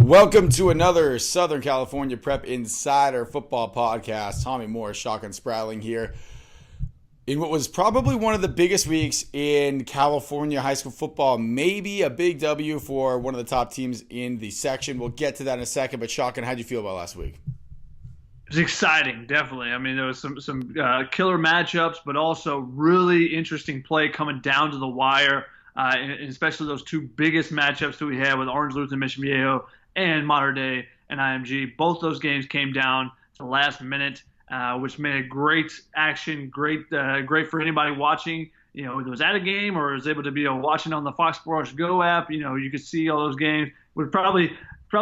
Welcome to another Southern California Prep Insider Football Podcast. Tommy Moore, Shotgun Spratling here. In what was probably one of the biggest weeks in California high school football, maybe a big W for one of the top teams in the section. We'll get to that in a second, but Shotgun, how'd you feel about last week? It was exciting, definitely. I mean, there was some killer matchups, but also really interesting play coming down to the wire, and especially those two biggest matchups that we had with Orange Lutheran, Mission Viejo, and Mater Dei and IMG. Both those games came down to the last minute, which made a great action, great for anybody watching. You know, who was at a game or was able to be watching on the Fox Sports Go app. You know, you could see all those games. Would probably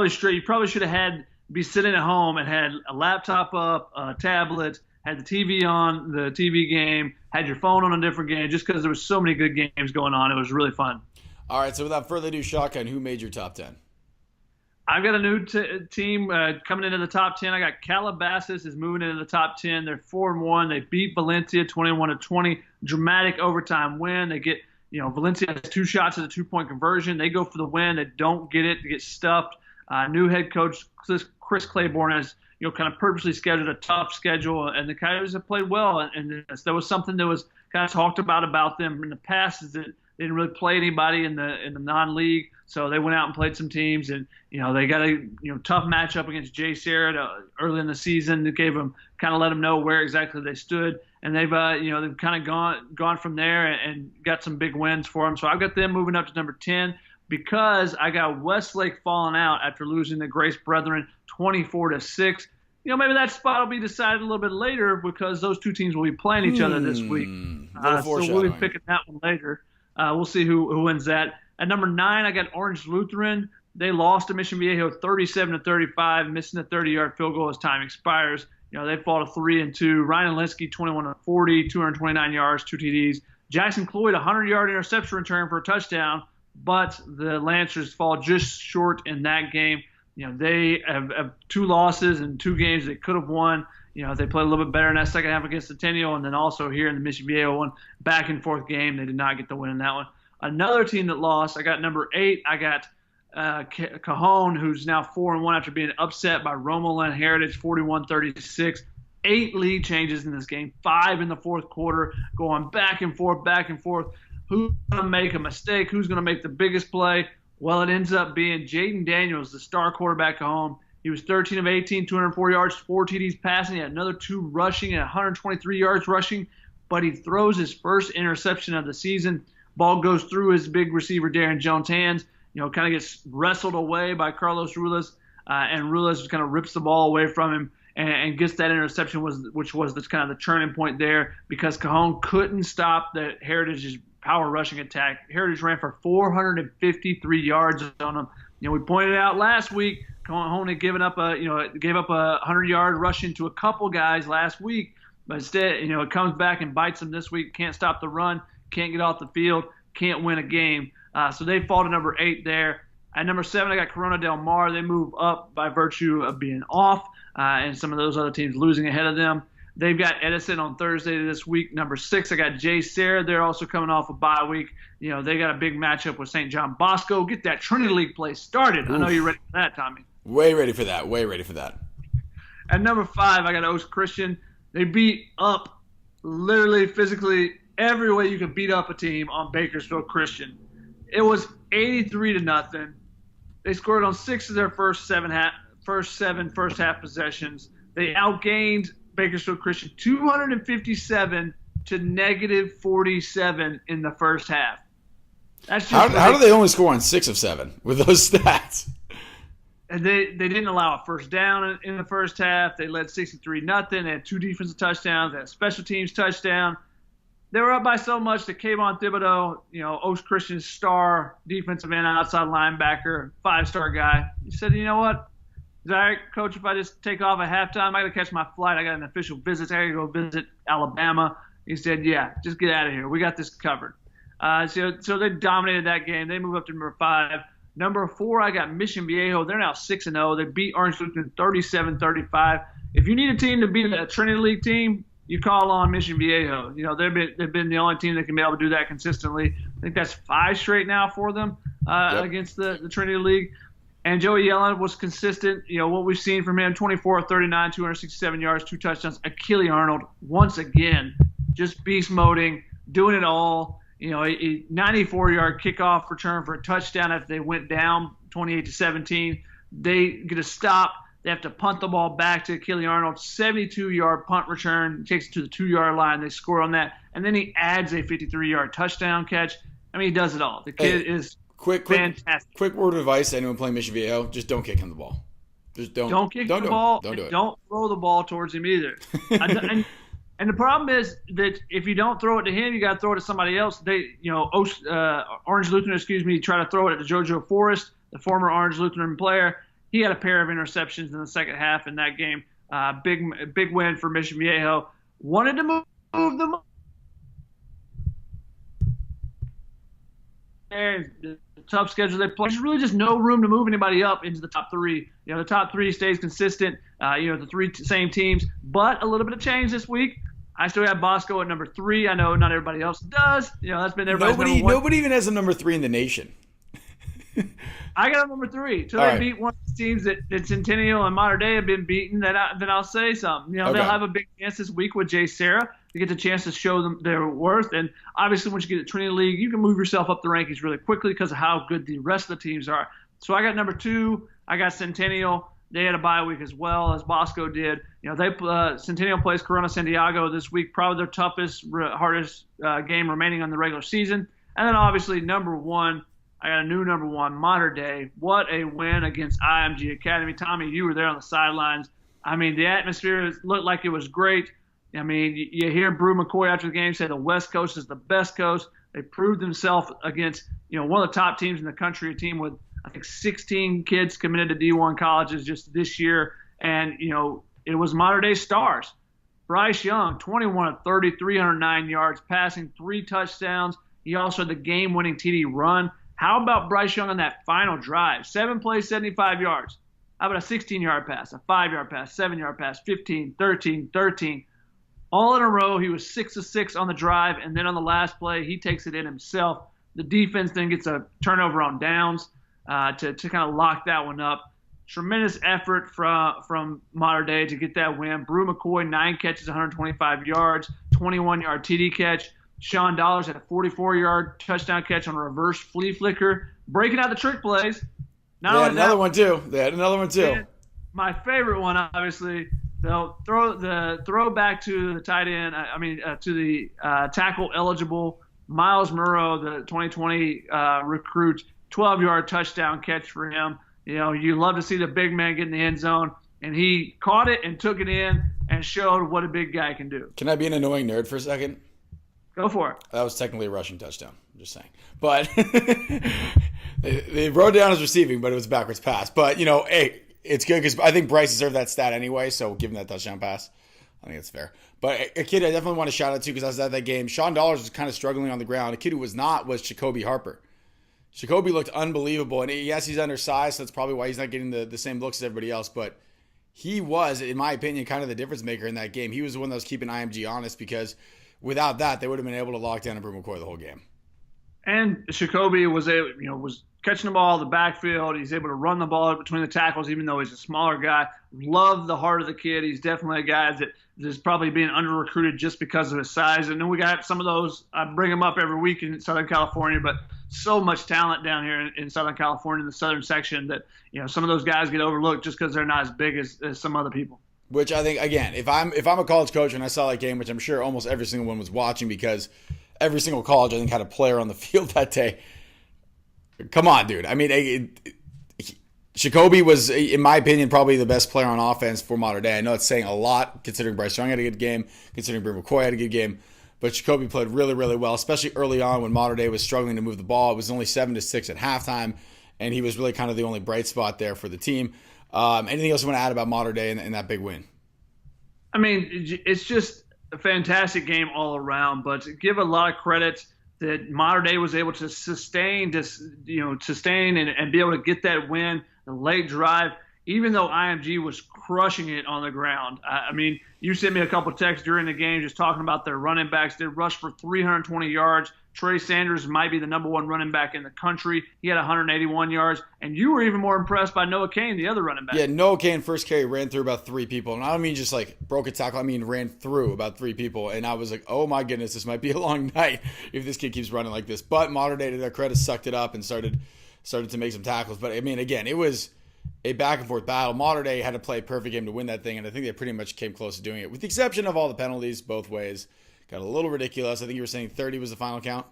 straight. You probably should have be sitting at home and had a laptop up, a tablet, had the TV on, the TV game, had your phone on a different game, just because there was so many good games going on. It was really fun. All right, so without further ado, Shotgun, who made your top 10? I've got a new team coming into the top 10. I got Calabasas is moving into the top 10. They're 4-1. They beat Valencia 21-20. Dramatic overtime win. They get, Valencia has two shots at a 2-point conversion. They go for the win. They don't get it. They get stuffed. New head coach Chris Claiborne has, kind of purposely scheduled a tough schedule, and the Coyotes have played well. And there was something that was kind of talked about them in the past, is that they didn't really play anybody in the non-league, so they went out and played some teams, and they got a tough matchup against JSerra early in the season that gave them kind of let them know where exactly they stood, and they've they've kind of gone from there and got some big wins for them. So I've got them moving up to number 10 because I got Westlake falling out after losing the Grace Brethren 24-6. Maybe that spot will be decided a little bit later because those two teams will be playing each other this week. So we'll be picking that one later. We'll see who wins that. At number 9, I got Orange Lutheran. They lost to Mission Viejo 37-35, missing a 30-yard field goal as time expires. They fall to 3-2. Ryan Linsky 21-40, 229 yards, 2 TDs. Jackson Cloyd 100-yard interception return for a touchdown, but the Lancers fall just short in that game. They have 2 losses in 2 games they could have won. They played a little bit better in that second half against Centennial, and then also here in the Mission Viejo one, back and forth game. They did not get the win in that one. Another team that lost, I got number 8. I got Cajon, who's now 4-1 after being upset by Romoland Heritage 41-36. 8 lead changes in this game, 5 in the fourth quarter, going back and forth, back and forth. Who's going to make a mistake? Who's going to make the biggest play? Well, it ends up being Jaden Daniels, the star quarterback at home. He was 13 of 18, 204 yards, 4 TDs passing. He had another 2 rushing and 123 yards rushing, but he throws his first interception of the season. Ball goes through his big receiver, Darren Jones' hands, kind of gets wrestled away by Carlos Rulas, and Rulas kind of rips the ball away from him and gets that interception, which was kind of the turning point there because Cajon couldn't stop the Heritage's power rushing attack. Heritage ran for 453 yards on them. We pointed out last week, Cajon had gave up a 100-yard rushing to a couple guys last week, but instead, it comes back and bites them this week. Can't stop the run, can't get off the field, can't win a game. So they fall to number 8 there. At number 7, I got Corona Del Mar. They move up by virtue of being off, and some of those other teams losing ahead of them. They've got Edison on Thursday this week. Number 6, I got JSerra. They're also coming off a bye week. They got a big matchup with St. John Bosco. Get that Trinity League play started. I know you're ready for that, Tommy. Way ready for that. Way ready for that. At number 5, I got Oaks Christian. They beat up literally, physically, every way you could beat up a team on Bakersfield Christian. It was 83-0. They scored on 6 of their first 7 first half possessions. They outgained Bakersfield Christian 257 to -47 in the first half. That's just how do they only score on 6 of 7 with those stats? And they didn't allow a first down in the first half. They led 63-0. They had 2 defensive touchdowns. They had a special teams touchdown. They were up by so much that Kayvon Thibodeau, Oaks Christian's star defensive end, outside linebacker, 5-star guy, he said, "You know what? Is that all right, Coach, if I just take off at halftime? I got to catch my flight. I got an official visit. I got to go visit Alabama." He said, "Yeah, just get out of here. We got this covered." So they dominated that game. They move up to number 5. Number 4, I got Mission Viejo. They're now 6-0. They beat Orange Lutheran 37-35. If you need a team to beat a Trinity League team, you call on Mission Viejo. They've been the only team that can be able to do that consistently. I think that's 5 straight now for them against the Trinity League. And Joey Yellen was consistent. What we've seen from him, 24 of 39, 267 yards, 2 touchdowns. Achille Arnold, once again, just beast moding, doing it all. A 94-yard kickoff return for a touchdown after they went down 28-17. They get a stop. They have to punt the ball back to Achille Arnold. 72-yard punt return. Takes it to the 2-yard line. They score on that. And then he adds a 53-yard touchdown catch. I mean, he does it all. The kid is fantastic. Quick word of advice to anyone playing Mission Viejo: just don't kick him the ball. Just don't kick the ball. Don't do it. Don't throw the ball towards him either. And the problem is that if you don't throw it to him, you got to throw it to somebody else. Orange Lutheran, try to throw it to JoJo Forrest, the former Orange Lutheran player. He had a pair of interceptions in the second half in that game. Big win for Mission Viejo. Wanted to move them. The tough schedule they play. There's really just no room to move anybody up into the top 3. The top 3 stays consistent. The 3 same teams, but a little bit of change this week. I still have Bosco at number 3. I know not everybody else does. That's been everybody's number 1. Nobody even has a number 3 in the nation. I got a number 3. Until they beat one of the teams that Centennial and Mater Dei have been beaten, then I'll say something. They'll have a big chance this week with JSerra to get the chance to show them their worth. And obviously, once you get to Trinity League, you can move yourself up the rankings really quickly because of how good the rest of the teams are. So I got number 2. I got Centennial. They had a bye week as well as Bosco did. Centennial plays Corona Santiago this week, probably their toughest, hardest game remaining on the regular season. And then obviously number 1. I got a new number 1, Mater Dei. What a win against IMG Academy. Tommy, you were there on the sidelines. I mean, the atmosphere looked like it was great. I mean, you hear Brew McCoy after the game say the West Coast is the best coast. They proved themselves against, one of the top teams in the country, a team with, I think, 16 kids committed to D1 colleges just this year. And, it was Mater Dei stars. Bryce Young, 21 of 30, 309 yards, passing 3 touchdowns. He also had the game-winning TD run. How about Bryce Young on that final drive? 7 plays, 75 yards. How about a 16-yard pass, a 5-yard pass, 7-yard pass, 15, 13, 13. All in a row, he was 6 of 6 on the drive, and then on the last play, he takes it in himself. The defense then gets a turnover on downs to kind of lock that one up. Tremendous effort from Mater Dei to get that win. Brew McCoy, 9 catches, 125 yards, 21-yard TD catch. Sean Dollars had a 44-yard touchdown catch on a reverse flea flicker, breaking out the trick plays. They had another one too. My favorite one, obviously, they'll throw back to the tight end. To the tackle eligible Miles Murrow, the 2020 recruit, 12-yard touchdown catch for him. You love to see the big man get in the end zone, and he caught it and took it in and showed what a big guy can do. Can I be an annoying nerd for a second? Go for it. That was technically a rushing touchdown. I'm just saying. But they wrote down as receiving, but it was a backwards pass. But, hey, it's good because I think Bryce deserved that stat anyway, so give him that touchdown pass. I think it's fair. But a kid I definitely want to shout out to because I was at that game. Sean Dollars was kind of struggling on the ground. A kid who was not was Jacoby Harper. Jacoby looked unbelievable. And yes, he's undersized, so that's probably why he's not getting the same looks as everybody else. But he was, in my opinion, kind of the difference maker in that game. He was the one that was keeping IMG honest because – without that, they would have been able to lock down Brew McCoy the whole game. And Jacoby was catching the ball in the backfield. He's able to run the ball between the tackles, even though he's a smaller guy. Love the heart of the kid. He's definitely a guy that is probably being under-recruited just because of his size. And then we got some of those. I bring them up every week in Southern California, but so much talent down here in Southern California in the southern section that some of those guys get overlooked just because they're not as big as some other people. Which I think, again, if I'm a college coach and I saw that game, which I'm sure almost every single one was watching because every single college, I think, had a player on the field that day. Come on, dude. I mean, Jacoby was, in my opinion, probably the best player on offense for Mater Dei. I know it's saying a lot considering Bryce Young had a good game, considering Brew McCoy had a good game. But Jacoby played really, really well, especially early on when Mater Dei was struggling to move the ball. It was only 7-6 at halftime, and he was really kind of the only bright spot there for the team. Anything else you want to add about Mater Dei in that big win? I mean, it's just a fantastic game all around, but to give a lot of credit that Mater Dei was able to sustain and be able to get that win, the late drive, even though IMG was crushing it on the ground. I mean, you sent me a couple texts during the game just talking about their running backs. They rushed for 320 yards, Trey Sanders might be the number one running back in the country. He had 181 yards. And you were even more impressed by Noah Cain, the other running back. Yeah, Noah Cain, first carry, ran through about 3 people. And I don't mean just like broke a tackle. I mean ran through about 3 people. And I was like, oh my goodness, this might be a long night if this kid keeps running like this. But Modern Day, to their credit, sucked it up and started to make some tackles. But I mean, again, it was a back and forth battle. Modern Day had to play a perfect game to win that thing. And I think they pretty much came close to doing it, with the exception of all the penalties both ways. Got a little ridiculous. I think you were saying 30 was the final count.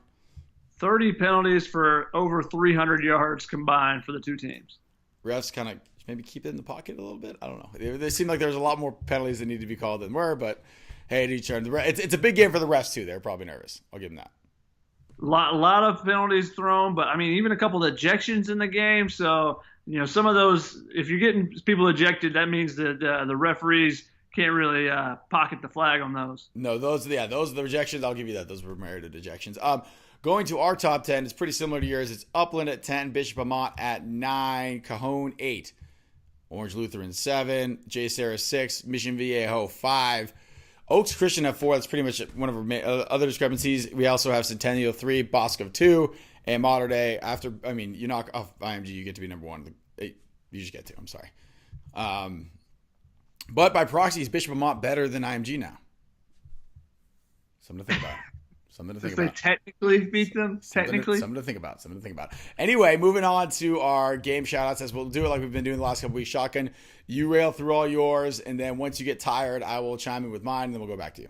30 penalties for over 300 yards combined for the two teams. Refs kind of maybe keep it in the pocket a little bit. I don't know. They seemed like there was a lot more penalties that need to be called than were, but hey, to each turn. It's a big game for the refs too. They're probably nervous. I'll give them that. A lot of penalties thrown, but I mean, even a couple of ejections in the game. So, some of those, if you're getting people ejected, that means that the referees can't really pocket the flag on those. No, those are the rejections. I'll give you that. Those were merited ejections. Going to our top 10, it's pretty similar to yours. It's Upland at 10, Bishop Amat at 9, Cajon 8, Orange Lutheran 7, JSerra 6, Mission Viejo 5, Oaks Christian at 4. That's pretty much one of our other discrepancies. We also have Centennial 3, Bosco 2, and Modern Day. You knock off IMG, you get to be number 1. You just get to. I'm sorry. But by proxy, is Bishop Amat better than IMG now? Something to think about. Something to think about. They technically beat them? Something to think about. Anyway, moving on to our game shout-outs, as we'll do it like we've been doing the last couple weeks. Shotgun, you rail through all yours, and then once you get tired, I will chime in with mine, and then we'll go back to you.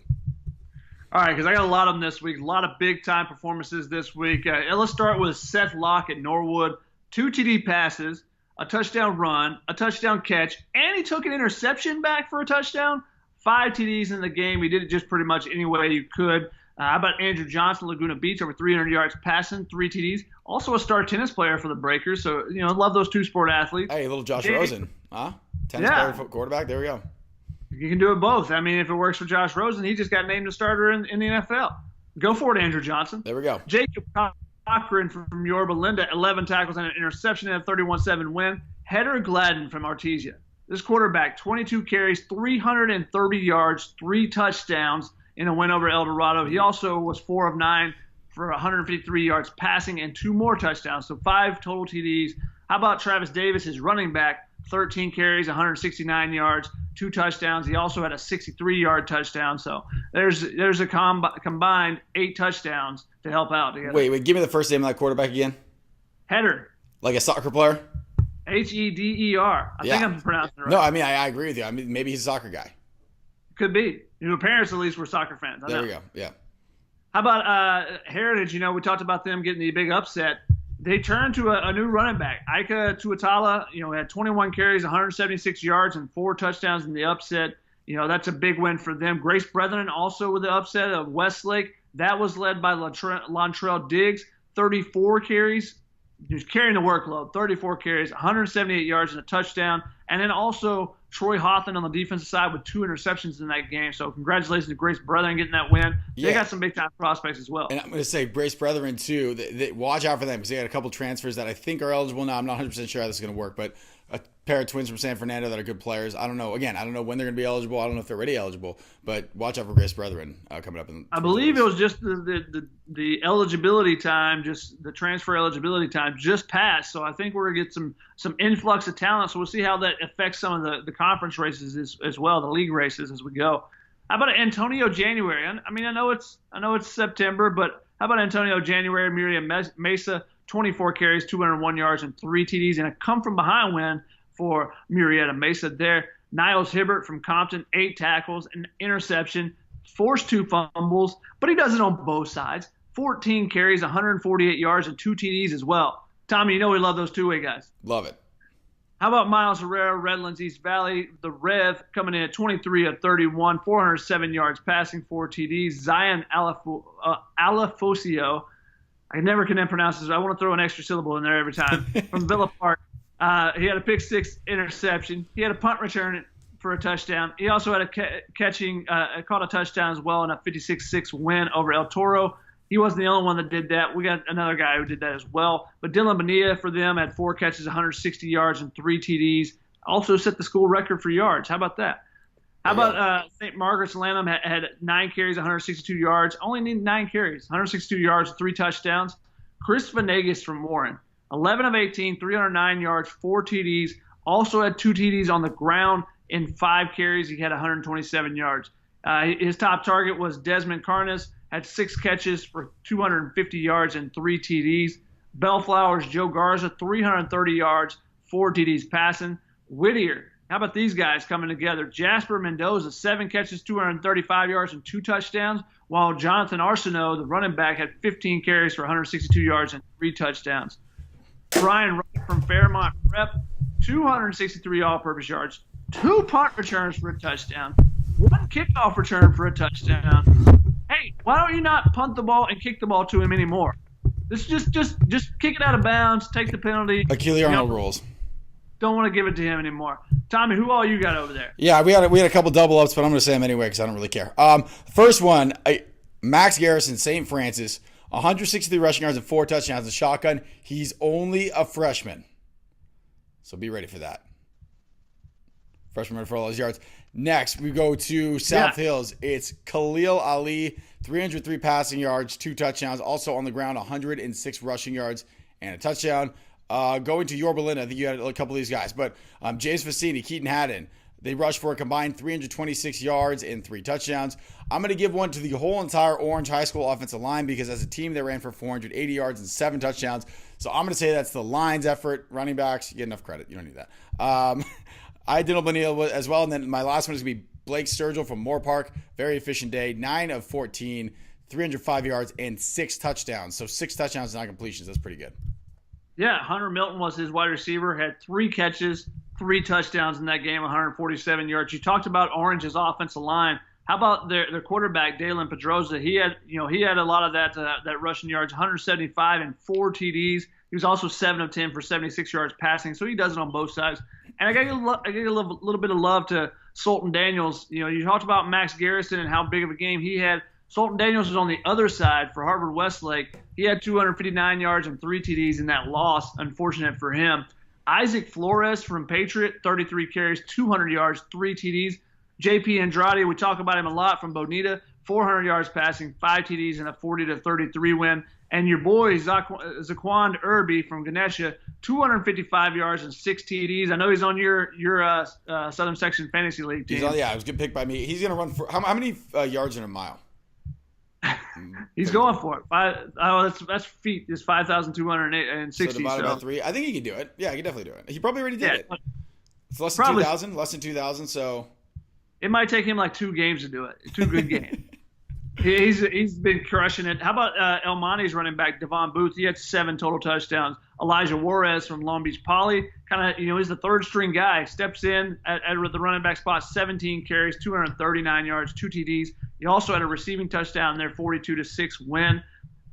All right, because I got a lot of them this week. A lot of big-time performances this week. Let's start with Seth Locke at Norwood. 2 TD passes, a touchdown run, a touchdown catch, and he took an interception back for a touchdown. 5 TDs in the game. He did it just pretty much any way you could. How about Andrew Johnson, Laguna Beach, over 300 yards passing, 3 TDs. Also a star tennis player for the Breakers. So, love those two sport athletes. Hey, little Josh Rosen. Huh? Tennis player, quarterback. There we go. You can do it both. I mean, if it works for Josh Rosen, he just got named a starter in the NFL. Go for it, Andrew Johnson. There we go. Jacob Cochran from Yorba Linda, 11 tackles and an interception and a 31-7 win. Header Gladden from Artesia. This quarterback, 22 carries, 330 yards, 3 touchdowns in a win over El Dorado. He also was 4 of 9 for 153 yards passing and 2 more touchdowns, so 5 total TDs. How about Travis Davis, his running back, 13 carries, 169 yards, 2 touchdowns. He also had a 63-yard touchdown, so there's a combined 8 touchdowns to help out together. Wait, give me the first name of that quarterback again. Header. Like a soccer player? Heder. I think I'm pronouncing it right. No, I mean, I agree with you. I mean, maybe he's a soccer guy. Could be. Parents at least were soccer fans. There we go. Yeah. How about Heritage? We talked about them getting the big upset. They turned to a new running back, Ika Tuatala. Had 21 carries, 176 yards, and 4 touchdowns in the upset. That's a big win for them. Grace Brethren also with the upset of Westlake. That was led by Lontrell Diggs, 34 carries. He was carrying the workload, 34 carries, 178 yards, and a touchdown. And then also Troy Hawthorne on the defensive side with 2 interceptions in that game. So congratulations to Grace Brethren getting that win. Yeah. They got some big-time prospects as well. And I'm going to say Grace Brethren, too, watch out for them because they got a couple transfers that I think are eligible now. I'm not 100% sure how this is going to work, but a pair of twins from San Fernando that are good players. I don't know. Again, I don't know when they're going to be eligible. I don't know if they're already eligible, but watch out for Grace Brethren coming up. I believe it was just the eligibility time, just the transfer eligibility time just passed. So I think we're going to get some influx of talent. So we'll see how that affects some of the conference races as well, the league races as we go. How about Antonio January? I mean, I know it's September, but how about Antonio January, Miriam Mesa, 24 carries, 201 yards, and 3 TDs, and a come-from-behind win for Murieta Mesa there. Niles Hibbert from Compton, 8 tackles, an interception, forced 2 fumbles, but he does it on both sides. 14 carries, 148 yards, and 2 TDs as well. Tommy, we love those two-way guys. Love it. How about Miles Herrera, Redlands East Valley, the Rev, coming in at 23 of 31, 407 yards passing, 4 TDs. Zion Alafosio, I never can pronounce this. I want to throw an extra syllable in there every time. From Villa Park, he had a pick 6 interception. He had a punt return for a touchdown. He also had caught a touchdown as well in a 56-6 win over El Toro. He wasn't the only one that did that. We got another guy who did that as well. But Dylan Bonilla for them had 4 catches, 160 yards, and 3 TDs. Also set the school record for yards. How about that? How about St. Margaret's Lanham had 9 carries, 162 yards. Only need 9 carries, 162 yards, 3 touchdowns. Chris Venegas from Warren, 11 of 18, 309 yards, 4 TDs. Also had 2 TDs on the ground in 5 carries. He had 127 yards. His top target was Desmond Carnes, had 6 catches for 250 yards and 3 TDs. Bellflower's Joe Garza, 330 yards, 4 TDs passing. Whittier, how about these guys coming together? Jasper Mendoza, 7 catches, 235 yards, and 2 touchdowns, while Jonathan Arsenault, the running back, had 15 carries for 162 yards and 3 touchdowns. Brian Wright from Fairmont Prep, 263 all-purpose yards, 2 punt returns for a touchdown, 1 kickoff return for a touchdown. Hey, why don't you not punt the ball and kick the ball to him anymore? This just kick it out of bounds, take the penalty. Achille Arnold rules. Don't want to give it to him anymore. Tommy, who all you got over there? Yeah, we had a couple double ups, but I'm going to say them anyway because I don't really care. First one, Max Garrison, St. Francis, 163 rushing yards and 4 touchdowns in shotgun. He's only a freshman, so be ready for that. Freshman for all those yards. Next, we go to South Hills. It's Khalil Ali, 303 passing yards, 2 touchdowns. Also on the ground, 106 rushing yards and a touchdown. Going to Yorba Linda, I think you had a couple of these guys. But James Fassini, Keaton Haddon, they rushed for a combined 326 yards and 3 touchdowns. I'm going to give one to the whole entire Orange High School offensive line because as a team, they ran for 480 yards and 7 touchdowns. So I'm going to say that's the line's effort. Running backs, you get enough credit. You don't need that. Daniel Bonilla as well. And then my last one is going to be Blake Sturgill from Moore Park. Very efficient day. 9 of 14, 305 yards, and 6 touchdowns. So 6 touchdowns and 9 completions. That's pretty good. Yeah, Hunter Milton was his wide receiver, had 3 catches, 3 touchdowns in that game, 147 yards. You talked about Orange's offensive line. How about their quarterback, Dalen Pedroza? He had a lot of that rushing yards, 175 and 4 TDs. He was also 7 of 10 for 76 yards passing, so he does it on both sides. And I got to give a little bit of love to Sultan Daniels. You talked about Max Garrison and how big of a game he had. Sultan Daniels was on the other side for Harvard Westlake. He had 259 yards and 3 TDs in that loss. Unfortunate for him. Isaac Flores from Patriot, 33 carries, 200 yards, 3 TDs. JP Andrade, we talk about him a lot, from Bonita, 400 yards passing, 5 TDs, and a 40-33 win. And your boy, Zaquan Irby from Ganesha, 255 yards and 6 TDs. I know he's on your Southern Section Fantasy League team. It was a good pick by me. He's going to run for how many yards in a mile? He's going for it. That's feet. It's 5,260. So divided by 3. I think he can do it. Yeah, he can definitely do it. He probably already did it. It's less than 2,000. Less than 2,000. So it might take him like 2 games to do it. 2 good games. He's been crushing it. How about El Monte's running back, Devon Booth? He had 7 total touchdowns. Elijah Juarez from Long Beach Poly, he's the third string guy. Steps in at the running back spot, 17 carries, 239 yards, 2 TDs. He also had a receiving touchdown there, 42-6 win.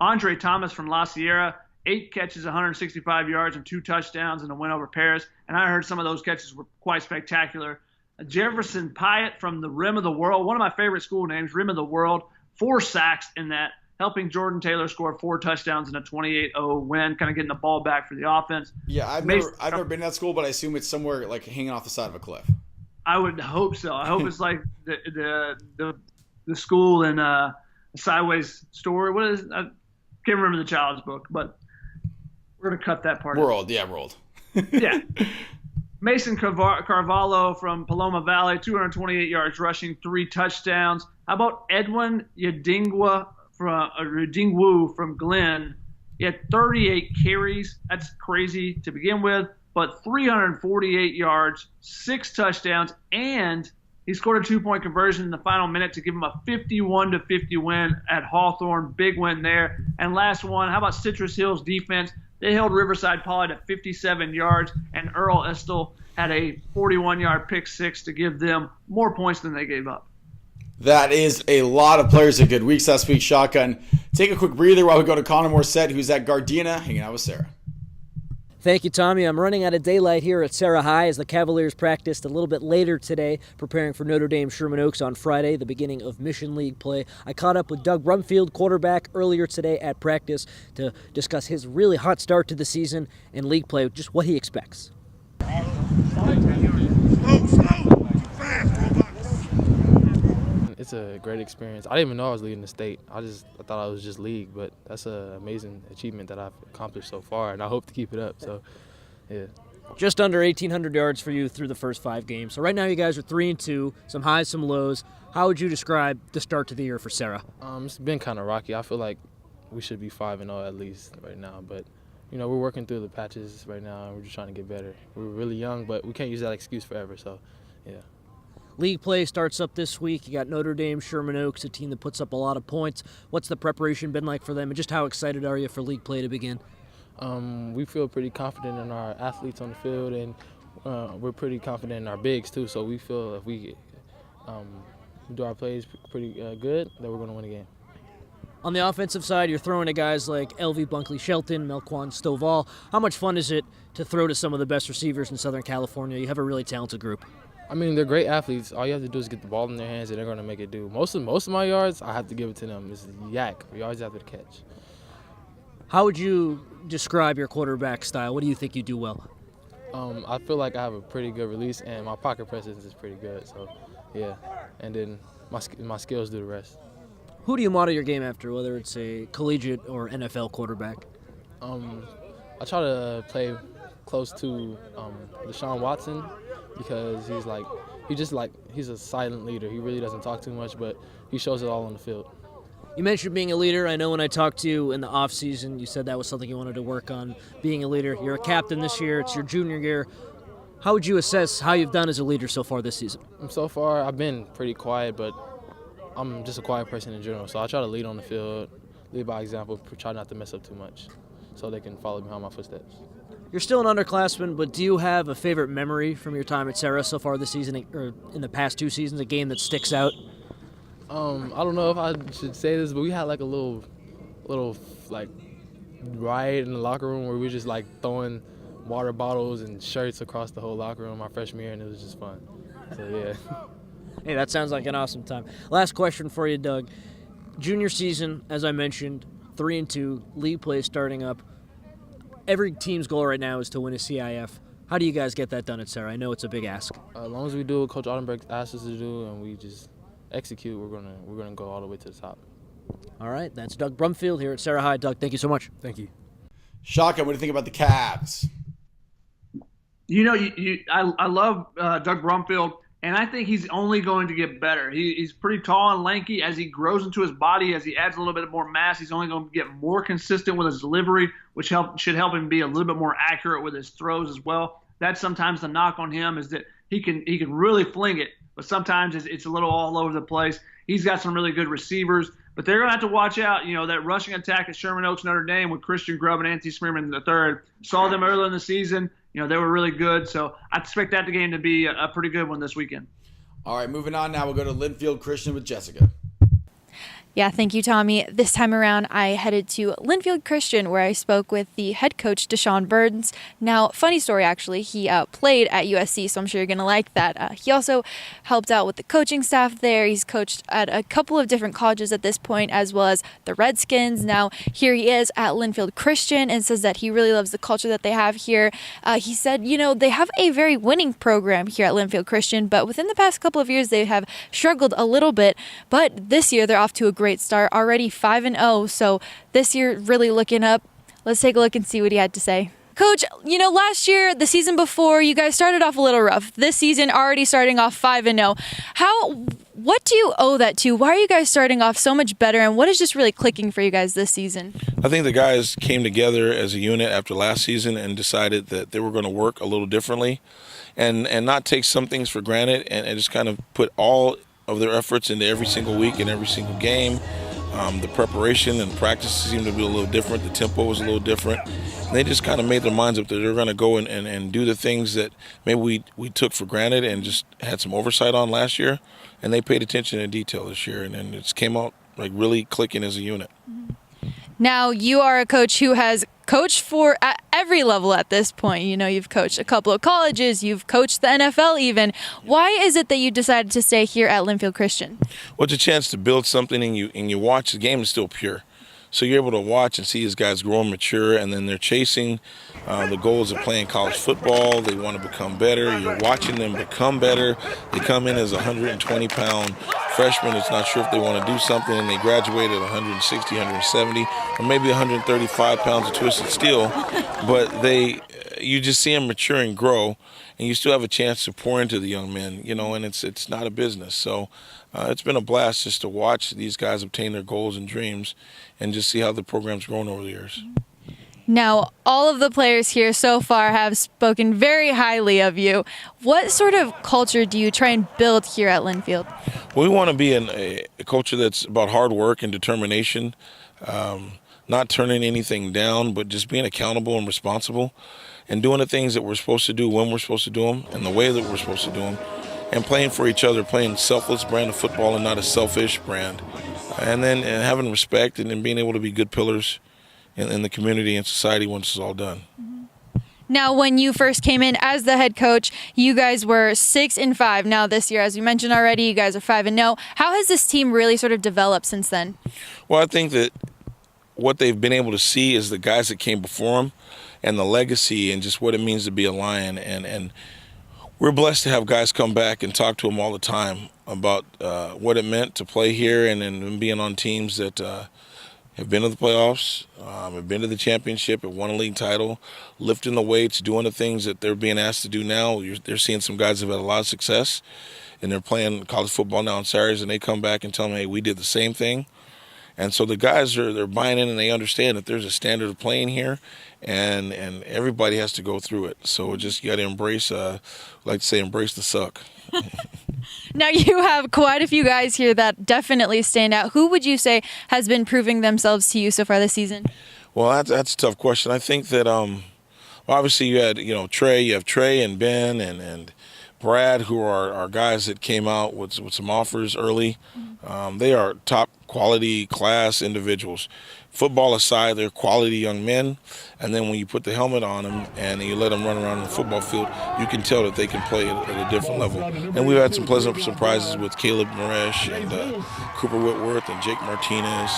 Andre Thomas from La Sierra, 8 catches, 165 yards, and 2 touchdowns in a win over Paris. And I heard some of those catches were quite spectacular. Jefferson Pyatt from the Rim of the World, one of my favorite school names, Rim of the World, 4 sacks in that, helping Jordan Taylor score 4 touchdowns in a 28-0 win, kind of getting the ball back for the offense. Yeah, I've never been to that school, but I assume it's somewhere like hanging off the side of a cliff. I would hope so. I hope it's like the school in Sideways Story. What is? I can't remember the child's book, but we're gonna cut that part. We're old. Yeah, we're old. Yeah. Mason Carvalho from Paloma Valley, 228 yards rushing, 3 touchdowns. How about Edwin Yadingwu from Glenn? He had 38 carries. That's crazy to begin with, but 348 yards, 6 touchdowns, and he scored a 2-point conversion in the final minute to give him a 51-50 win at Hawthorne. Big win there. And last one, how about Citrus Hills defense? They held Riverside Poly to 57 yards, and Earl Estel had a 41-yard pick 6 to give them more points than they gave up. That is a lot of players that good weeks last week. Shotgun. Take a quick breather while we go to Connor Morissette, who's at Gardena, hanging out with Serra. Thank you, Tommy. I'm running out of daylight here at Serra High as the Cavaliers practiced a little bit later today, preparing for Notre Dame Sherman Oaks on Friday, the beginning of Mission League play. I caught up with Doug Brumfield, quarterback, earlier today at practice to discuss his really hot start to the season and league play, just what he expects. it's a great experience. I didn't even know I was leading the state. I thought I was just league, but that's an amazing achievement that I've accomplished so far, and I hope to keep it up. So, yeah. Just under 1,800 yards for you through the first 5 games. So right now you guys are 3-2, some highs, some lows. How would you describe the start to the year for Serra? It's been kind of rocky. I feel like we should be 5-0 at least right now, but we're working through the patches right now, and we're just trying to get better. We're really young, but we can't use that excuse forever. So, yeah. League play starts up this week. You got Notre Dame, Sherman Oaks, a team that puts up a lot of points. What's the preparation been like for them, and just how excited are you for league play to begin? We feel pretty confident in our athletes on the field, and we're pretty confident in our bigs too. So we feel if we do our plays pretty good, that we're going to win a game. On the offensive side, you're throwing to guys like L.V. Bunkley-Shelton, Melquan Stovall. How much fun is it to throw to some of the best receivers in Southern California? You have a really talented group. I mean, they're great athletes. All you have to do is get the ball in their hands, and they're going to make it do. Most of my yards, I have to give it to them. It's yak. We always have to catch. How would you describe your quarterback style? What do you think you do well? I feel like I have a pretty good release, and my pocket presence is pretty good. So, yeah. And then my skills do the rest. Who do you model your game after, whether it's a collegiate or NFL quarterback? I try to play close to Deshaun Watson because he's a silent leader. He really doesn't talk too much, but he shows it all on the field. You mentioned being a leader. I know when I talked to you in the offseason, you said that was something you wanted to work on, being a leader. You're a captain this year. It's your junior year. How would you assess how you've done as a leader so far this season? So far, I've been pretty quiet, but I'm just a quiet person in general. So I try to lead on the field, lead by example, try not to mess up too much so they can follow behind my footsteps. You're still an underclassman, but do you have a favorite memory from your time at Serra so far this season, or in the past 2 seasons, a game that sticks out? I don't know if I should say this, but we had like a little like riot in the locker room where we were just like throwing water bottles and shirts across the whole locker room our freshman year, and it was just fun. So yeah. Hey, that sounds like an awesome time. Last question for you, Doug. Junior season, as I mentioned, 3-2, league play starting up. Every team's goal right now is to win a CIF. How do you guys get that done at Serra? I know it's a big ask. As long as we do what Coach Ottenberg asked us to do and we just execute, we're gonna go all the way to the top. All right, that's Doug Brumfield here at Serra High. Doug, thank you so much. Thank you. Shaka, what do you think about the Cavs? I love Doug Brumfield, and I think he's only going to get better. He's pretty tall and lanky. As he grows into his body, as he adds a little bit more mass, he's only going to get more consistent with his delivery, which should help him be a little bit more accurate with his throws as well. That's sometimes the knock on him, is that he can really fling it, but sometimes it's a little all over the place. He's got some really good receivers, but they're going to have to watch out. That rushing attack at Sherman Oaks, Notre Dame with Christian Grubb and Anthony Smearman III. Saw them earlier in the season. They were really good, so I expect that game to be a pretty good one this weekend. All right, moving on now. We'll go to Linfield Christian with Jessica. Yeah, thank you, Tommy. This time around, I headed to Linfield Christian, where I spoke with the head coach, Deshaun Burns. Now, funny story, actually. He played at USC, so I'm sure you're going to like that. He also helped out with the coaching staff there. He's coached at a couple of different colleges at this point, as well as the Redskins. Now, here he is at Linfield Christian and says that he really loves the culture that they have here. He said, they have a very winning program here at Linfield Christian, but within the past couple of years, they have struggled a little bit. But this year, they're off to a great start, already 5-0, so this year really looking up. Let's take a look and see what he had to say. Coach, last year, the season before, you guys started off a little rough. This season, already starting off 5-0. What do you owe that to? Why are you guys starting off so much better, and what is just really clicking for you guys this season? I think the guys came together as a unit after last season and decided that they were going to work a little differently and not take some things for granted and just kind of put all of their efforts into every single week and every single game. The preparation and practice seemed to be a little different. The tempo was a little different. And they just kind of made their minds up that they're going to go and do the things that maybe we took for granted and just had some oversight on last year. And they paid attention to detail this year, and it just came out like really clicking as a unit. Now, you are a coach who has coached at every level at this point. You've coached a couple of colleges, you've coached the NFL even. Why is it that you decided to stay here at Linfield Christian? Well, it's a chance to build something, and you watch. The game is still pure. So you're able to watch and see these guys grow and mature, and then they're chasing the goals of playing college football. They want to become better. You're watching them become better. They come in as a 120-pound freshman that's not sure if they want to do something, and they graduate at 160, 170, or maybe 135 pounds of twisted steel, but you just see them mature and grow, and you still have a chance to pour into the young men, and it's not a business. So it's been a blast just to watch these guys obtain their goals and dreams and just see how the program's grown over the years. Now, all of the players here so far have spoken very highly of you. What sort of culture do you try and build here at Linfield? We want to be a culture that's about hard work and determination, not turning anything down, but just being accountable and responsible and doing the things that we're supposed to do when we're supposed to do them and the way that we're supposed to do them, and playing for each other, playing a selfless brand of football and not a selfish brand, and then having respect and then being able to be good pillars in the community and society once it's all done. Now, when you first came in as the head coach, you guys were 6-5. Now this year, as we mentioned already, you guys are 5-0. How has this team really sort of developed since then? Well, I think that what they've been able to see is the guys that came before them and the legacy and just what it means to be a Lion. And we're blessed to have guys come back and talk to them all the time about what it meant to play here and being on teams that have been to the playoffs, have been to the championship, have won a league title, lifting the weights, doing the things that they're being asked to do now. They're seeing some guys have had a lot of success, and they're playing college football now on Saturdays, and they come back and tell me, hey, we did the same thing. And so the guys they're buying in, and they understand that there's a standard of playing here, and everybody has to go through it. So just you got to embrace, like to say, embrace the suck. Now, you have quite a few guys here that definitely stand out. Who would you say has been proving themselves to you so far this season? Well, that's a tough question. I think that obviously you had Trey, you have Trey and Ben and Brad, who are guys that came out with some offers early. They are top quality class individuals. Football aside, they're quality young men, and then when you put the helmet on them and you let them run around the football field, you can tell that they can play at a different level. And we've had some pleasant surprises with Caleb Maresh and Cooper Whitworth and Jake Martinez,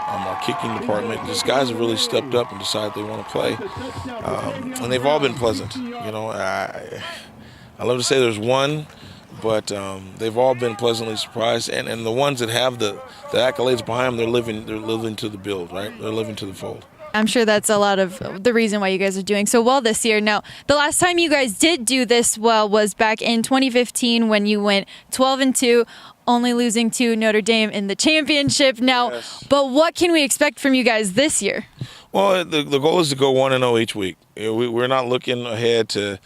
our kicking department. These guys have really stepped up and decided they want to play, and they've all been pleasant. I love to say there's one, but they've all been pleasantly surprised, and the ones that have the accolades behind them, they're living to the build, right? They're living to the fold. I'm sure that's a lot of the reason why you guys are doing so well this year. Now, the last time you guys did do this well was back in 2015 when you went 12-2, only losing to Notre Dame in the championship. Now, yes. But what can we expect from you guys this year? Well, the goal is to go 1-0 each week. We're not looking ahead to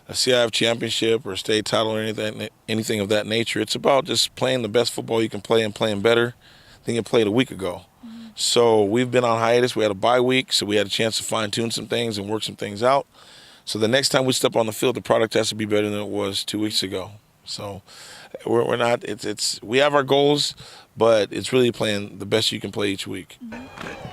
a CIF championship or a state title or anything of that nature. It's about just playing the best football you can play and playing better than you played a week ago. So we've been on hiatus. We had a bye week, so we had a chance to fine-tune some things and work some things out. So the next time we step on the field, the product has to be better than it was 2 weeks ago. So we're not. We have our goals, but it's really playing the best you can play each week.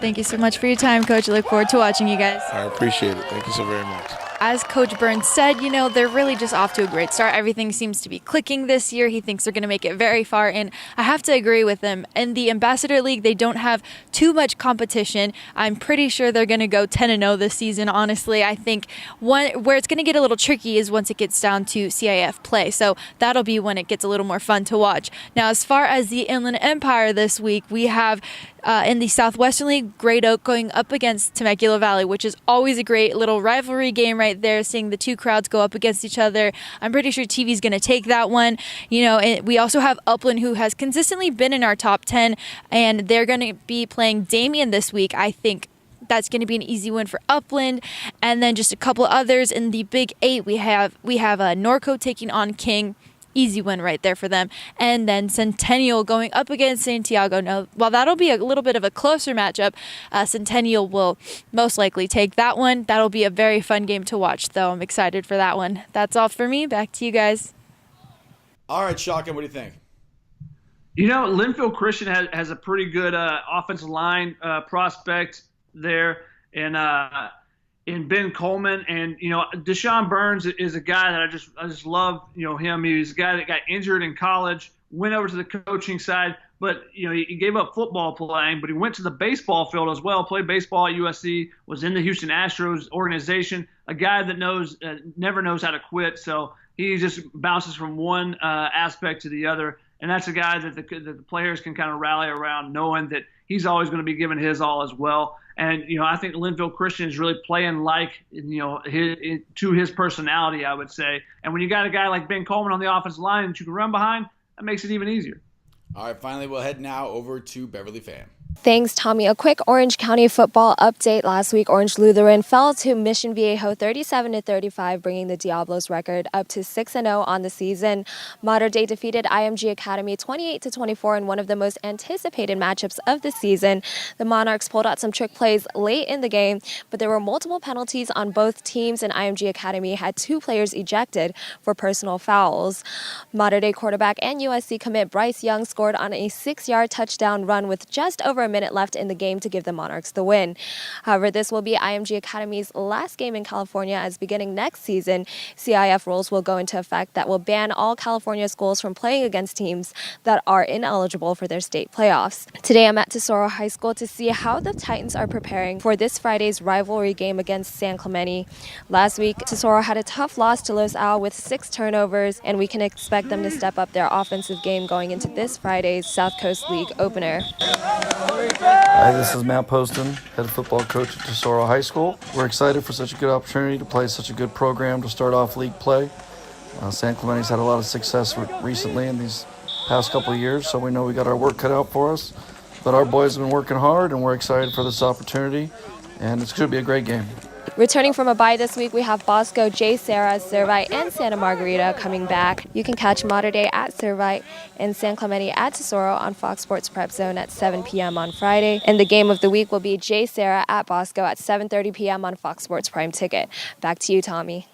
Thank you so much for your time, Coach. I look forward to watching you guys. I appreciate it. Thank you so very much. As Coach Burns said, they're really just off to a great start. Everything seems to be clicking this year. He thinks they're going to make it very far, and I have to agree with him. In the Ambassador League, they don't have too much competition. I'm pretty sure they're going to go 10-0 this season, honestly. I think where it's going to get a little tricky is once it gets down to CIF play, so that'll be when it gets a little more fun to watch. Now, as far as the Inland Empire this week, we have in the Southwestern League, Great Oak going up against Temecula Valley, which is always a great little rivalry game right there, seeing the two crowds go up against each other. I'm pretty sure TV's going to take that one. And we also have Upland, who has consistently been in our top 10, and they're going to be playing Damien this week. I think that's going to be an easy win for Upland. And then just a couple others in the Big 8, we have Norco taking on King. Easy win right there for them. And then Centennial going up against Santiago. Now, while that'll be a little bit of a closer matchup, Centennial will most likely take that one. That'll be a very fun game to watch, though. I'm excited for that one. That's all for me. Back to you guys. All right, Shotgun, what do you think? Linfield Christian has a pretty good offensive line prospect there. And Ben Coleman, and Deshaun Burns is a guy that I just love him. He's a guy that got injured in college, went over to the coaching side, but he gave up football playing, but he went to the baseball field as well, played baseball at USC, was in the Houston Astros organization, a guy that never knows how to quit. So he just bounces from one aspect to the other, And that's a guy that the players can kind of rally around, knowing that he's always going to be giving his all as well. And, I think Linfield Christian is really playing to his personality, I would say. And when you got a guy like Ben Coleman on the offensive line that you can run behind, that makes it even easier. All right, finally, we'll head now over to Beverly Fam. Thanks, Tommy. A quick Orange County football update. Last week, Orange Lutheran fell to Mission Viejo 37-35, bringing the Diablos record up to 6-0 on the season. Mater Dei defeated IMG Academy 28-24 in one of the most anticipated matchups of the season. The Monarchs pulled out some trick plays late in the game, but there were multiple penalties on both teams, and IMG Academy had 2 players ejected for personal fouls. Mater Dei quarterback and USC commit Bryce Young scored on a 6-yard touchdown run with just over a minute left in the game to give the Monarchs the win. However, this will be IMG Academy's last game in California, as beginning next season, CIF rules will go into effect that will ban all California schools from playing against teams that are ineligible for their state playoffs. Today, I'm at Tesoro High School to see how the Titans are preparing for this Friday's rivalry game against San Clemente. Last week, Tesoro had a tough loss to Los Al with 6 turnovers, and we can expect them to step up their offensive game going into this Friday's South Coast League opener. Hi, this is Matt Poston, head football coach at Tesoro High School. We're excited for such a good opportunity to play such a good program to start off league play. San Clemente's had a lot of success recently in these past couple of years, so we know we got our work cut out for us. But our boys have been working hard, and we're excited for this opportunity, and it's going to be a great game. Returning from a bye this week, we have Bosco, JSerra, Servite, and Santa Margarita coming back. You can catch Mater Dei at Servite and San Clemente at Tesoro on Fox Sports Prep Zone at 7 p.m. on Friday. And the game of the week will be JSerra at Bosco at 7:30 p.m. on Fox Sports Prime Ticket. Back to you, Tommy.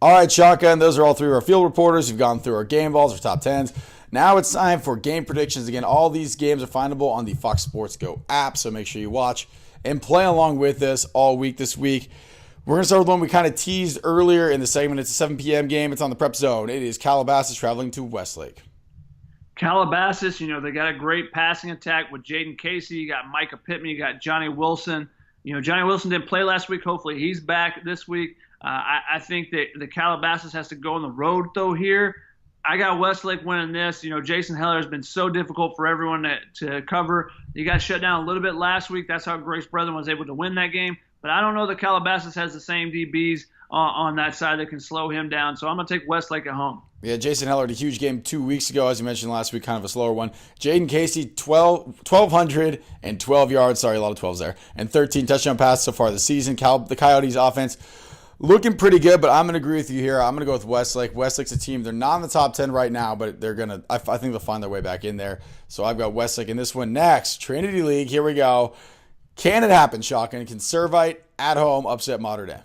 All right, Shotgun, those are all 3 of our field reporters who've gone through our game balls, our top 10s. Now it's time for game predictions. Again, all these games are findable on the Fox Sports Go app, so make sure you watch and play along with us all week this week. We're going to start with one we kind of teased earlier in the segment. It's a 7 p.m. game. It's on the Prep Zone. It is Calabasas traveling to Westlake. Calabasas, they got a great passing attack with Jaden Casey. You got Micah Pittman. You got Johnny Wilson. Johnny Wilson didn't play last week. Hopefully he's back this week. I think that the Calabasas has to go on the road, though, here. I got Westlake winning this. Jason Heller has been so difficult for everyone to cover. He got shut down a little bit last week. That's how Grace Brethren was able to win that game. But I don't know that Calabasas has the same DBs on that side that can slow him down. So I'm going to take Westlake at home. Yeah, Jason Heller had a huge game 2 weeks ago, as you mentioned last week, kind of a slower one. Jaden Casey, 1,212 yards. Sorry, a lot of 12s there. And 13 touchdown passes so far this season. The Coyotes offense looking pretty good, but I'm going to agree with you here. I'm going to go with Westlake. Westlake's a team. They're not in the top 10 right now, but I think they'll find their way back in there. So I've got Westlake in this one. Next, Trinity League. Here we go. Can it happen, Shotgun? Can Servite at home upset Mater Dei?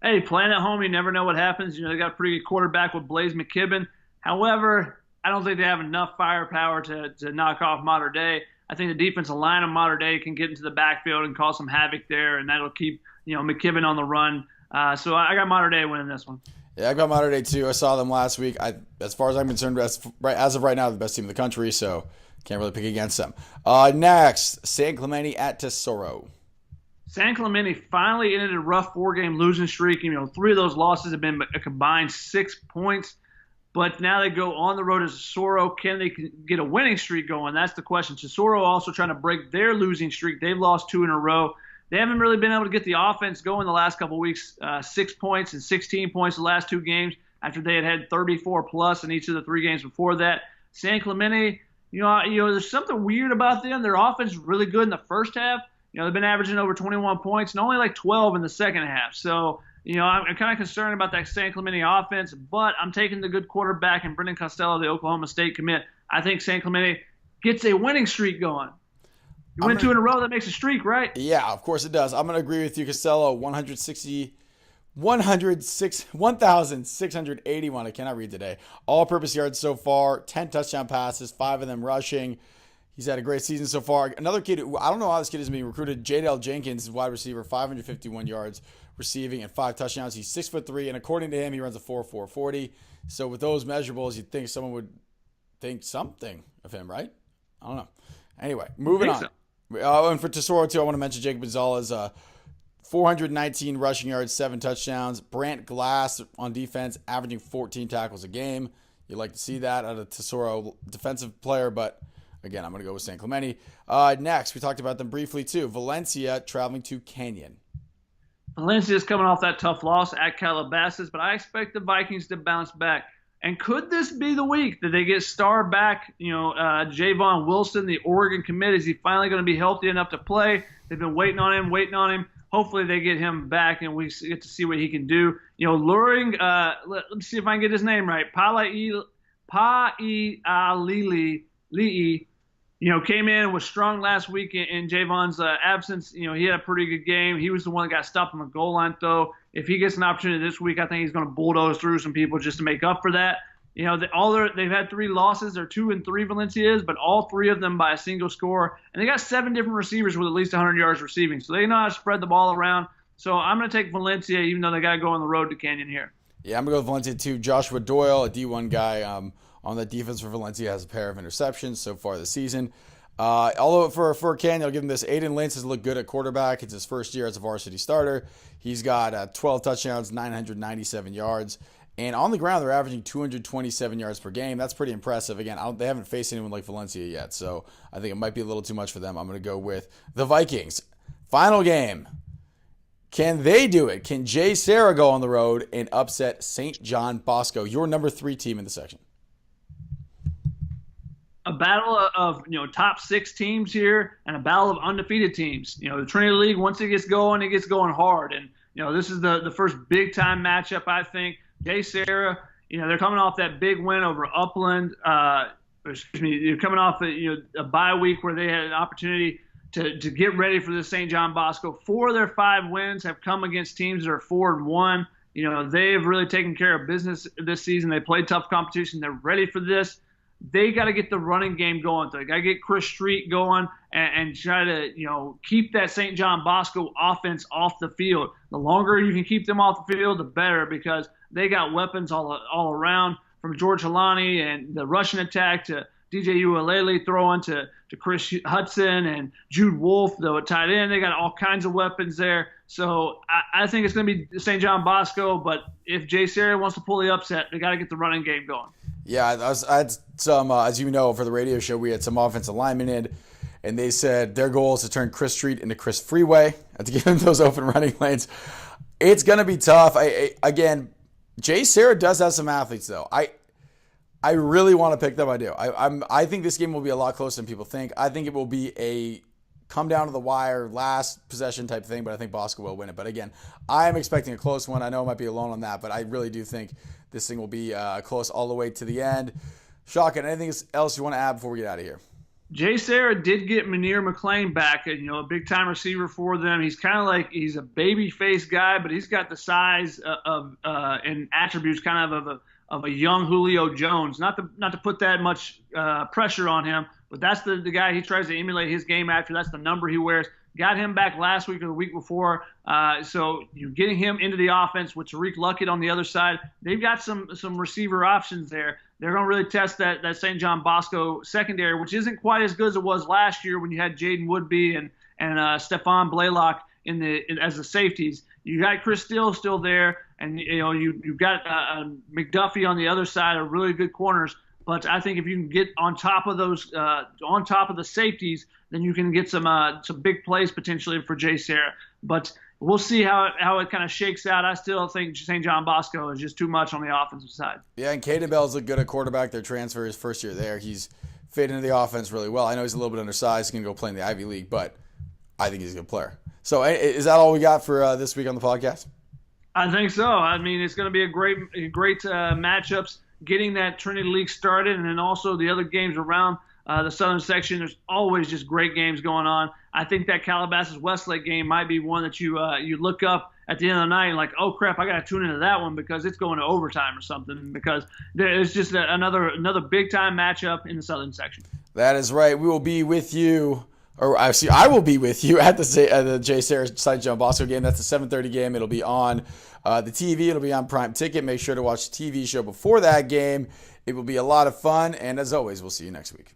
Hey, playing at home, you never know what happens. They got a pretty good quarterback with Blaze McKibben. However, I don't think they have enough firepower to knock off Mater Dei. I think the defensive line of Mater Dei can get into the backfield and cause some havoc there, and that'll keep McKibben on the run. So I got Mater Dei winning this one. Yeah, I got Mater Dei too. I saw them last week. As far as I'm concerned, as of right now, the best team in the country, so can't really pick against them. Next, San Clemente at Tesoro. San Clemente finally ended a rough 4-game losing streak. 3 of those losses have been a combined 6 points. But now they go on the road to Tesoro. Can they get a winning streak going? That's the question. Tesoro also trying to break their losing streak. They've lost 2 in a row. They haven't really been able to get the offense going the last couple of weeks. 6 points and 16 points the last 2 games after they had 34 plus in each of the 3 games before that. San Clemente, there's something weird about them. Their offense is really good in the first half. They've been averaging over 21 points and only like 12 in the second half. So, I'm kind of concerned about that San Clemente offense, but I'm taking the good quarterback and Brendan Costello, the Oklahoma State commit. I think San Clemente gets a winning streak going. You win 2 in a row, that makes a streak, right? Yeah, of course it does. I'm going to agree with you, Costello. 1,681. I cannot read today. All-purpose yards so far, 10 touchdown passes, 5 of them rushing. He's had a great season so far. Another kid, I don't know how this kid is being recruited, Jadale Jenkins, wide receiver, 551 yards receiving and 5 touchdowns. He's 6'3", and according to him, he runs a 4.40. So with those measurables, you'd think someone would think something of him, right? I don't know. Anyway, moving on. And for Tesoro, too, I want to mention Jacob Gonzalez, 419 rushing yards, 7 touchdowns. Brant Glass on defense, averaging 14 tackles a game. You like to see that out of Tesoro defensive player, but again, I'm going to go with San Clemente. Next, we talked about them briefly too. Valencia traveling to Canyon. Valencia is coming off that tough loss at Calabasas, but I expect the Vikings to bounce back. And could this be the week that they get star back, Javon Wilson, the Oregon commit? Is he finally going to be healthy enough to play? They've been waiting on him. Hopefully they get him back and we get to see what he can do. Luring, let me see if I can get his name right. Pa'ialili, came in and was strong last week in Javon's absence. He had a pretty good game. He was the one that got stopped on the goal line, though. If he gets an opportunity this week, I think he's going to bulldoze through some people just to make up for that. They've had 3 losses. They're 2-3 Valencia is, but all 3 of them by a single score. And they got 7 different receivers with at least 100 yards receiving. So they know how to spread the ball around. So I'm going to take Valencia, even though they got to go on the road to Canyon here. Yeah, I'm going to go with Valencia too. Joshua Doyle, a D1 guy on that defense for Valencia, has a pair of interceptions so far this season. Although for Canyon, I'll give him this. Aiden Lentz has looked good at quarterback. It's his first year as a varsity starter. He's got 12 touchdowns, 997 yards. And on the ground, they're averaging 227 yards per game. That's pretty impressive. Again, they haven't faced anyone like Valencia yet, so I think it might be a little too much for them. I'm going to go with the Vikings. Final game. Can they do it? Can JSerra go on the road and upset St. John Bosco, your number 3 team in the section? A battle of top 6 teams here and a battle of undefeated teams. The Trinity League, once it gets going hard. And this is the first big time matchup, I think. JSerra, they're coming off that big win over Upland. They're coming off a bye week where they had an opportunity to get ready for the St. John Bosco. 4 of their 5 wins have come against teams that are 4-1. They've really taken care of business this season. They played tough competition. They're ready for this. They got to get the running game going. They got to get Chris Street going and try to, keep that St. John Bosco offense off the field. The longer you can keep them off the field, the better, because they got weapons all around, from George Halani and the Russian attack to DJ Ualele throwing to Chris Hudson and Jude Wolf, the tight end. They got all kinds of weapons there. So I think it's going to be St. John Bosco, but if JSerra wants to pull the upset, they got to get the running game going. Yeah, I had some, as you know, for the radio show, we had some offensive linemen in, and they said their goal is to turn Chris Street into Chris Freeway and to give him those open running lanes. It's going to be tough. Again, JSerra does have some athletes, though. I really want to pick them. I do. I think this game will be a lot closer than people think. I think it will be a come down to the wire, last possession type thing, but I think Bosco will win it. But again, I am expecting a close one. I know I might be alone on that, but I really do think this thing will be close all the way to the end. Shotgun, anything else you want to add before we get out of here? JSerra did get Munir McClain back, a big-time receiver for them. He's kind of like he's a baby-face guy, but he's got the size of and attributes kind of a young Julio Jones. Not to put that much pressure on him, but that's the guy he tries to emulate his game after. That's the number he wears. Got him back last week or the week before. So you're getting him into the offense with Tariq Luckett on the other side. They've got some receiver options there. They're going to really test that St. John Bosco secondary, which isn't quite as good as it was last year when you had Jaden Woodby and Stefan Blaylock as the safeties. You got Chris Steele still there, and you've got McDuffie on the other side, are really good corners. But I think if you can get on top of those, on top of the safeties, then you can get some big plays potentially for JSerra. But we'll see how it kind of shakes out. I still think St. John Bosco is just too much on the offensive side. Yeah, and Caden Bell's look good at quarterback. Their transfer his first year there. He's fit into the offense really well. I know he's a little bit undersized. He can go play in the Ivy League, but I think he's a good player. So is that all we got for this week on the podcast? I think so. I mean, it's going to be a great matchups, getting that Trinity League started, and then also the other games around the Southern section. There's always just great games going on. I think that Calabasas Westlake game might be one that you look up at the end of the night and like, oh crap, I got to tune into that one because it's going to overtime or something, because there's just another big time matchup in the Southern section. That is right. We will be with you. I will be with you at the JSerra St. John Bosco game. That's a 7:30 game. It'll be on the TV. It'll be on Prime Ticket. Make sure to watch the TV show before that game. It will be a lot of fun. And as always, we'll see you next week.